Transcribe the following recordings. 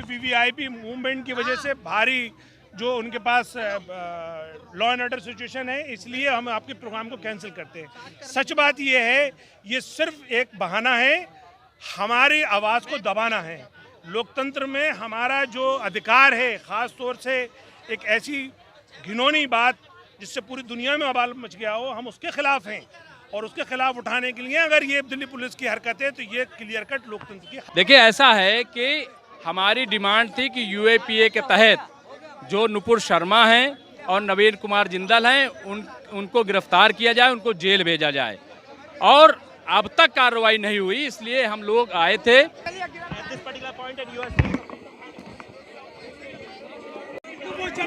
VVIP movement की वजह से भारी जो उनके पास लॉ एंड ऑर्डर सिचुएशन है, इसलिए हम आपके प्रोग्राम को कैंसिल करते हैं। सच बात ये है, ये सिर्फ एक बहाना है, हमारी आवाज़ को दबाना है। लोकतंत्र में हमारा जो अधिकार है, ख़ास तौर से एक ऐसी घिनौनी बात जिससे पूरी दुनिया में बवाल मच गया हो, हम उसके खिलाफ हैं। और उसके खिलाफ उठाने के लिए अगर ये दिल्ली पुलिस की हरकत है तो ये क्लियर कट लोकतंत्र की। देखिए, ऐसा है कि हमारी डिमांड थी कि यूएपीए के तहत जो नुपुर शर्मा हैं और नवीन कुमार जिंदल हैं उनको गिरफ्तार किया जाए, उनको जेल भेजा जाए, और अब तक कार्रवाई नहीं हुई, इसलिए हम लोग आए थे।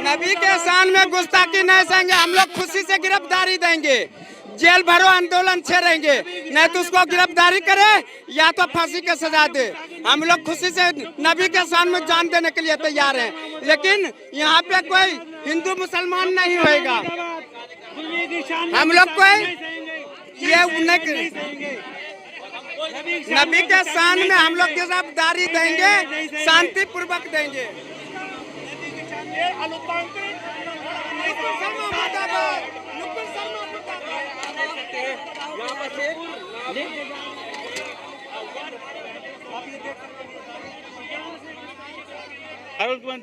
नबी के शान में गुस्ताखी नहीं सहेंगे, हम लोग खुशी से गिरफ्तारी देंगे। जेल भरो आंदोलन छेड़ेंगे, नहीं तो उसको गिरफ्तारी करे या तो फांसी की सजा दे। हम लोग खुशी से नबी के शान में जान देने के लिए तैयार हैं, लेकिन यहाँ पे कोई हिंदू मुसलमान नहीं होएगा। हम लोग कोई ये नबी के शान में हम लोग गिरफ्तारी देंगे, शांति पूर्वक देंगे।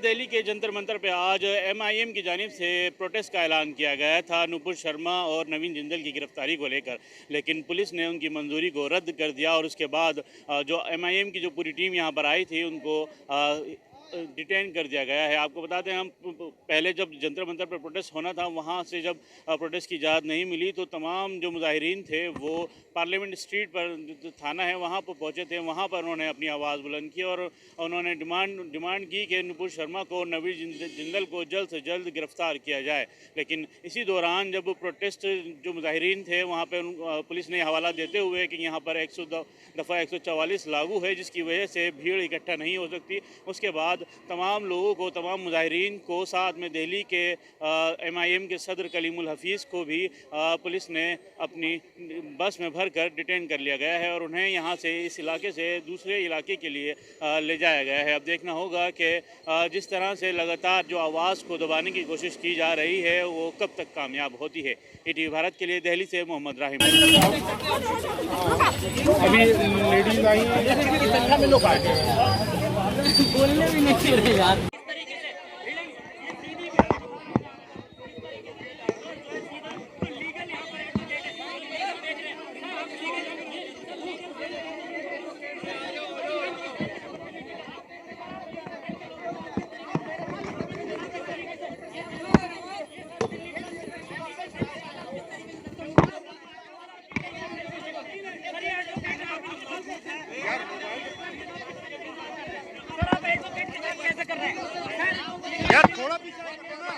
दिल्ली के जंतर मंतर पे आज एमआईएम की जानिब से प्रोटेस्ट का ऐलान किया गया था नुपुर शर्मा और नवीन जिंदल की गिरफ्तारी को लेकर, लेकिन पुलिस ने उनकी मंजूरी को रद्द कर दिया और उसके बाद जो एमआईएम की जो पूरी टीम यहाँ पर आई थी उनको डिटेन कर दिया गया है। आपको बताते हैं, हम पहले जब जंतर मंतर पर प्रोटेस्ट होना था, वहाँ से जब प्रोटेस्ट की इजाज़त नहीं मिली तो तमाम जो मुजाहिरीन थे वो पार्लियामेंट स्ट्रीट पर जो थाना है वहाँ पर पहुँचे थे। वहाँ पर उन्होंने अपनी आवाज़ बुलंद की और उन्होंने डिमांड की कि नुपुर शर्मा को, नवीन जिंदल को जल्द से जल्द गिरफ्तार किया जाए। लेकिन इसी दौरान जब प्रोटेस्ट जो मुजाहिरीन थे वहाँ पर पुलिस ने हवाला देते हुए कि यहाँ पर 144 लागू है, जिसकी वजह से भीड़ इकट्ठा नहीं हो सकती, उसके बाद तमाम लोगों को, तमाम मुजाहिरीन को, साथ में दिल्ली के एमआईएम के सदर कलीमुल हफीज़ को भी पुलिस ने अपनी बस में भरकर डिटेन कर लिया गया है और उन्हें यहाँ से, इस इलाके से दूसरे इलाके के लिए ले जाया गया है। अब देखना होगा कि जिस तरह से लगातार जो आवाज़ को दबाने की कोशिश की जा रही है वो कब तक कामयाब होती है। ईटीवी भारत के लिए दिल्ली से मोहम्मद राहिम। अभी लेडीज आई हैं, लोग आए बोलने भी नहीं दे रहे यार। यार थोड़ा पीछे